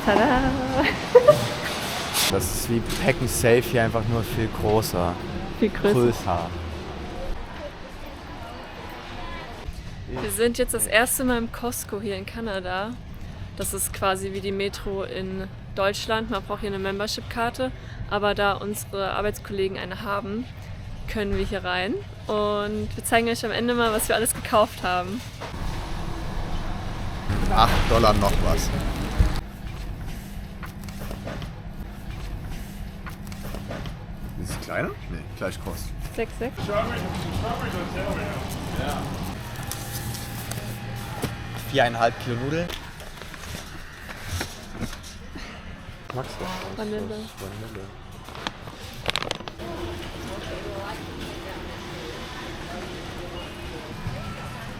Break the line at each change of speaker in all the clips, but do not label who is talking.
Tada!
Das ist wie Pack and Save hier, einfach nur viel größer.
Viel größer. Wir sind jetzt das erste Mal im Costco hier in Kanada. Das ist quasi wie die Metro in Deutschland. Man braucht hier eine Membership-Karte. Aber da unsere Arbeitskollegen eine haben, können wir hier rein. Und wir zeigen euch am Ende mal, was wir alles gekauft haben.
$8 noch was. Ist es kleiner? Nee, gleich kostet.
6,6.
Ja. 4,5 Kilo Nudeln. Magst du?
Vanille.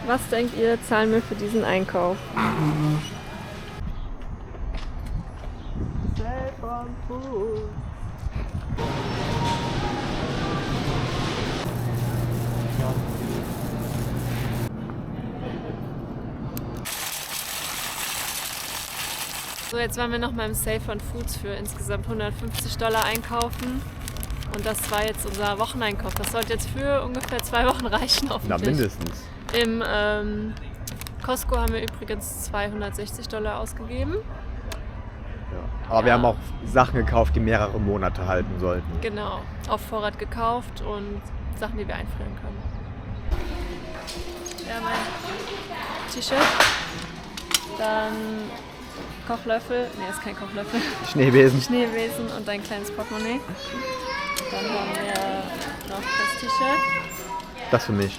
Was denkt ihr, zahlen wir für diesen Einkauf? So, jetzt waren wir noch mal im Save on Foods für insgesamt $150 einkaufen. Und das war jetzt unser Wocheneinkauf. Das sollte jetzt für ungefähr 2 Wochen reichen, hoffentlich.
Na, mindestens.
Im Costco haben wir übrigens $260 ausgegeben.
Ja. Aber wir haben auch Sachen gekauft, die mehrere Monate halten sollten.
Genau, auf Vorrat gekauft und Sachen, die wir einfrieren können. Ja, mein T-Shirt. Dann Kochlöffel. Ne, ist kein Kochlöffel.
Schneebesen.
Schneebesen und ein kleines Portemonnaie. Dann haben wir noch das T-Shirt.
Das für mich.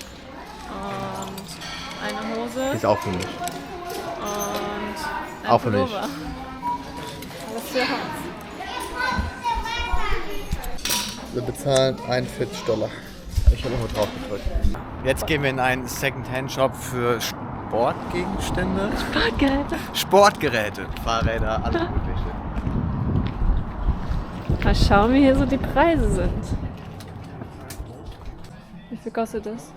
Und eine Hose.
Ist auch für mich.
Und ein
auch für mich.
Pullover. Alles für Hans.
Wir bezahlen $41. Ich habe auch mal drauf gedrückt. Jetzt gehen wir in einen Second-Hand-Shop für Sportgegenstände.
Sportgeräte.
Sportgeräte. Fahrräder, alles Mögliche.
Mal schauen, wie hier so die Preise sind. Wie viel kostet das?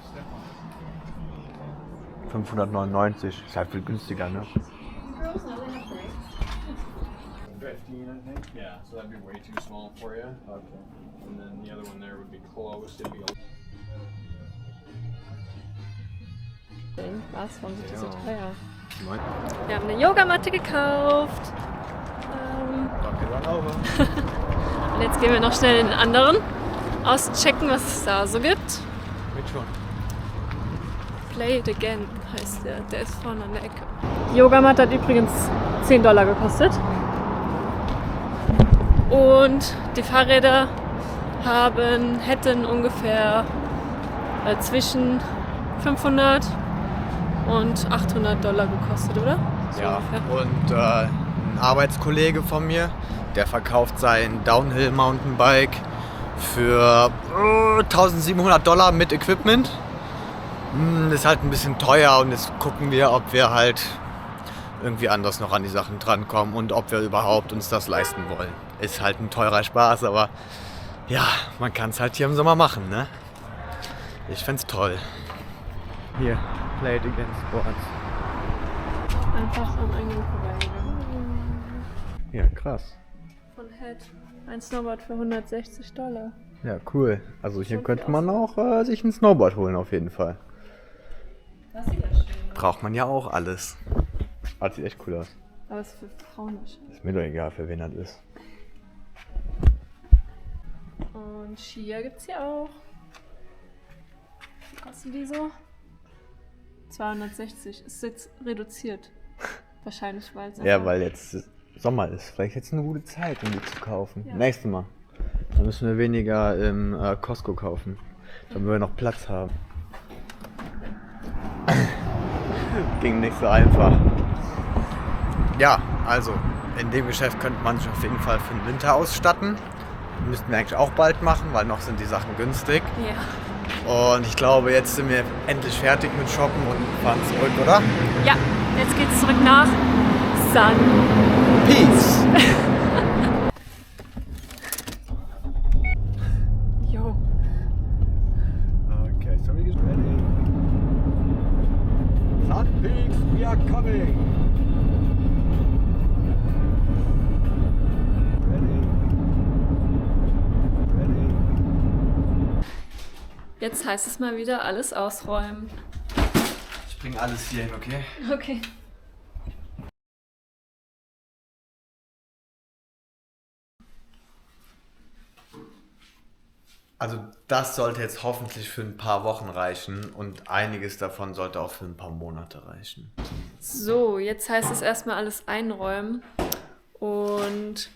599. Ist halt viel günstiger, ne?
15, I think. Yeah, so that'd be way too small for you. Okay. And then the other one there would be close. It'd be
Was? Warum sind die so
Ja.
teuer? Wir haben eine Yogamatte gekauft. Und jetzt gehen wir noch schnell in den anderen auschecken, was es da so gibt.
Mit schon.
Play it again heißt der. Der ist vorne an der Ecke. Die Yogamatte hat übrigens $10 gekostet. Und die Fahrräder hätten ungefähr zwischen 500 und $800 gekostet, oder? So
Ja,
ungefähr.
und ein Arbeitskollege von mir, der verkauft sein Downhill Mountainbike für $1.700 mit Equipment. Ist halt ein bisschen teuer und jetzt gucken wir, ob wir halt irgendwie anders noch an die Sachen drankommen und ob wir überhaupt uns das leisten wollen. Ist halt ein teurer Spaß, aber ja, man kann es halt hier im Sommer machen, ne? Ich find's toll. Hier, Play it again Sports.
Einfach am Eingang vorbeigegangen.
Ja, krass.
Von Head. Ein Snowboard für $160.
Ja, cool. Also hier
Schon
könnte
viel
man auch sich ein Snowboard holen auf jeden Fall.
Das sieht ja schön aus.
Braucht man ja auch alles. Aber das sieht echt cool aus.
Aber es ist für Frauen wahrscheinlich.
Ist mir doch egal, für wen das ist.
Und Skier gibt's hier auch. Wie kosten die so? 260. Ist jetzt reduziert. Wahrscheinlich, weil es
Ja, weil jetzt Sommer ist. Vielleicht jetzt eine gute Zeit, um die zu kaufen.
Ja.
Nächstes Mal. Dann müssen wir weniger im Costco kaufen. Damit wir noch Platz haben. Ging nicht so einfach. Ja, also in dem Geschäft könnte man sich auf jeden Fall für den Winter ausstatten. Müssten wir eigentlich auch bald machen, weil noch sind die Sachen günstig.
Ja.
Und ich glaube, jetzt sind wir endlich fertig mit Shoppen und fahren zurück, oder?
Ja, jetzt geht's zurück nach Sun.
Peace!
Jo.
Okay, so we get ready. Sun Peaks, we are coming!
Jetzt heißt es mal wieder alles ausräumen.
Ich bringe alles hier hin, okay?
Okay.
Also das sollte jetzt hoffentlich für ein paar Wochen reichen und einiges davon sollte auch für ein paar Monate reichen.
So, jetzt heißt es erstmal alles einräumen. Und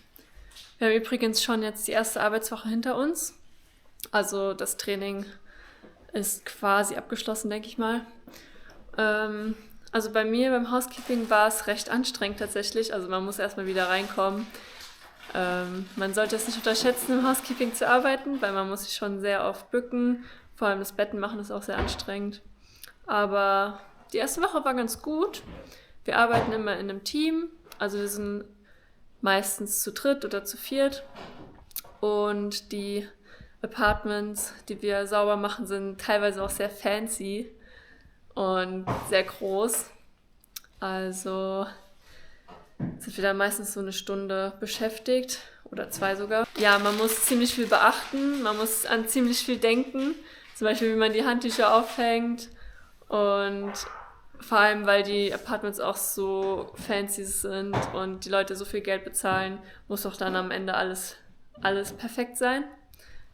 wir haben übrigens schon jetzt die erste Arbeitswoche hinter uns. Also das Training ist quasi abgeschlossen, denke ich mal. Also bei mir beim Housekeeping war es recht anstrengend tatsächlich. Also man muss erstmal wieder reinkommen. Man sollte es nicht unterschätzen, im Housekeeping zu arbeiten, weil man muss sich schon sehr oft bücken. Vor allem das Betten machen ist auch sehr anstrengend. Aber die erste Woche war ganz gut. Wir arbeiten immer in einem Team. Also wir sind meistens zu dritt oder zu viert. Und die Apartments, die wir sauber machen, sind teilweise auch sehr fancy und sehr groß. Also sind wir dann meistens so eine Stunde beschäftigt oder 2 sogar. Ja, man muss ziemlich viel beachten, man muss an ziemlich viel denken. Zum Beispiel, wie man die Handtücher aufhängt. Und vor allem, weil die Apartments auch so fancy sind und die Leute so viel Geld bezahlen, muss doch dann am Ende alles perfekt sein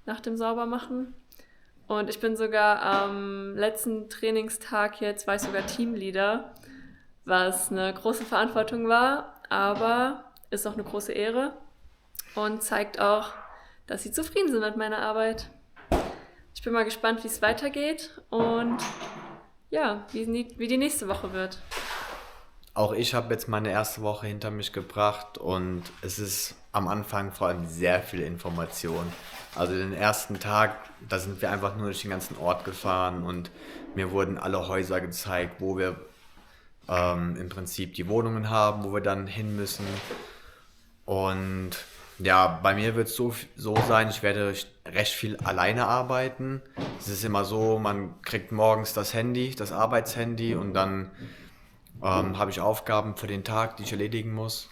nach dem Saubermachen. Und ich bin sogar am letzten Trainingstag jetzt, war ich sogar Teamleader, was eine große Verantwortung war, aber ist auch eine große Ehre und zeigt auch, dass sie zufrieden sind mit meiner Arbeit. Ich bin mal gespannt, wie es weitergeht und ja, wie die nächste Woche wird.
Auch ich habe jetzt meine erste Woche hinter mich gebracht und es ist am Anfang vor allem sehr viel Information. Also den ersten Tag, da sind wir einfach nur durch den ganzen Ort gefahren und mir wurden alle Häuser gezeigt, wo wir im Prinzip die Wohnungen haben, wo wir dann hin müssen. Und ja, bei mir wird es so sein, ich werde recht viel alleine arbeiten. Es ist immer so, man kriegt morgens das Handy, das Arbeitshandy und dann habe ich Aufgaben für den Tag, die ich erledigen muss.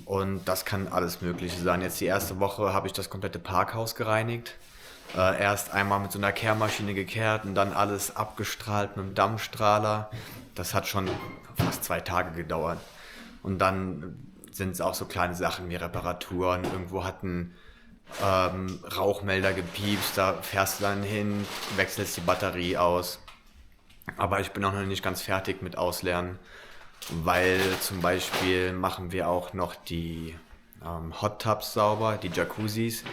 Und das kann alles Mögliche sein. Jetzt die erste Woche habe ich das komplette Parkhaus gereinigt. Erst einmal mit so einer Kehrmaschine gekehrt und dann alles abgestrahlt mit einem Dampfstrahler. Das hat schon fast 2 Tage gedauert. Und dann sind es auch so kleine Sachen wie Reparaturen. Irgendwo hat ein Rauchmelder gepiepst, da fährst du dann hin, wechselst die Batterie aus. Aber ich bin auch noch nicht ganz fertig mit Auslernen, weil zum Beispiel machen wir auch noch die Hot Tubs sauber, die Jacuzzis.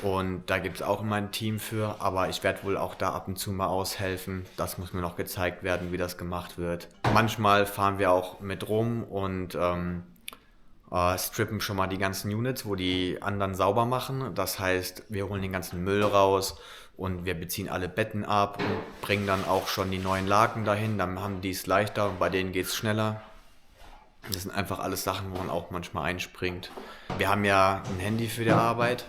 Und da gibt es auch immer ein Team für, aber ich werde wohl auch da ab und zu mal aushelfen. Das muss mir noch gezeigt werden, wie das gemacht wird. Manchmal fahren wir auch mit rum und strippen schon mal die ganzen Units, wo die anderen sauber machen. Das heißt, wir holen den ganzen Müll raus und wir beziehen alle Betten ab und bringen dann auch schon die neuen Laken dahin. Dann haben die es leichter und bei denen geht es schneller. Das sind einfach alles Sachen, wo man auch manchmal einspringt. Wir haben ja ein Handy für die Arbeit.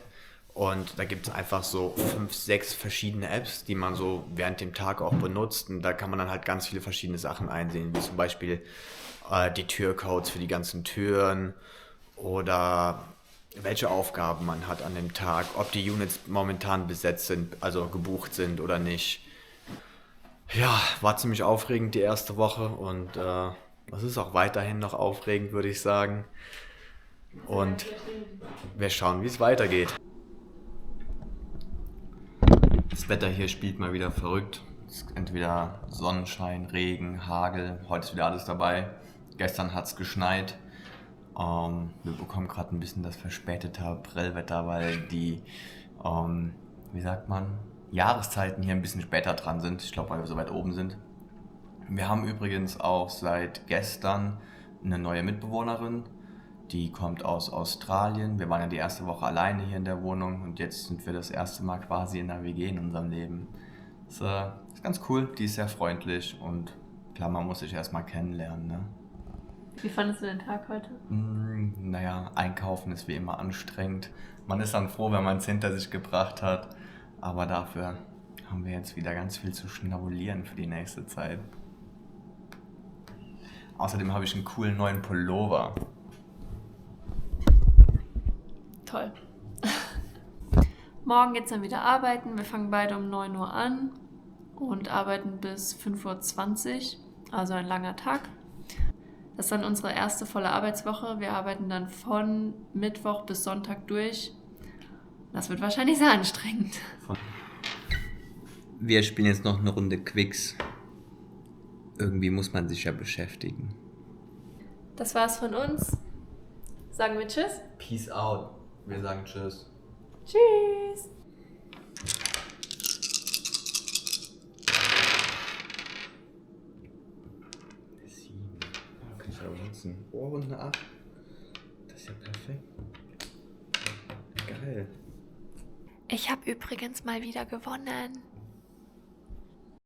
Und da gibt es einfach so 5, 6 verschiedene Apps, die man so während dem Tag auch benutzt. Und da kann man dann halt ganz viele verschiedene Sachen einsehen, wie zum Beispiel die Türcodes für die ganzen Türen oder welche Aufgaben man hat an dem Tag, ob die Units momentan besetzt sind, also gebucht sind oder nicht. Ja, war ziemlich aufregend die erste Woche und das ist auch weiterhin noch aufregend, würde ich sagen. Und wir schauen, wie es weitergeht. Das Wetter hier spielt mal wieder verrückt. Es ist entweder Sonnenschein, Regen, Hagel. Heute ist wieder alles dabei. Gestern hat es geschneit. Wir bekommen gerade ein bisschen das verspätete Aprilwetter, weil die, wie sagt man, Jahreszeiten hier ein bisschen später dran sind. Ich glaube, weil wir so weit oben sind. Wir haben übrigens auch seit gestern eine neue Mitbewohnerin. Die kommt aus Australien. Wir waren ja die erste Woche alleine hier in der Wohnung und jetzt sind wir das erste Mal quasi in der WG in unserem Leben. Das ist ganz cool, die ist sehr freundlich und klar, man muss sich erstmal kennenlernen. Ne?
Wie fandest du den Tag heute?
Naja, einkaufen ist wie immer anstrengend. Man ist dann froh, wenn man es hinter sich gebracht hat, aber dafür haben wir jetzt wieder ganz viel zu schnabulieren für die nächste Zeit. Außerdem habe ich einen coolen neuen Pullover.
Toll. Morgen geht's dann wieder arbeiten. Wir fangen beide um 9 Uhr an und arbeiten bis 5:20 Uhr, also ein langer Tag. Das ist dann unsere erste volle Arbeitswoche. Wir arbeiten dann von Mittwoch bis Sonntag durch. Das wird wahrscheinlich sehr anstrengend.
Wir spielen jetzt noch eine Runde Quicks. Irgendwie muss man sich ja beschäftigen.
Das war's von uns. Sagen wir Tschüss.
Peace out. Wir sagen Tschüss.
Tschüss.
Kann ich aber nutzen. Oh, und eine 8. Das ist ja perfekt. Geil.
Ich habe übrigens mal wieder gewonnen.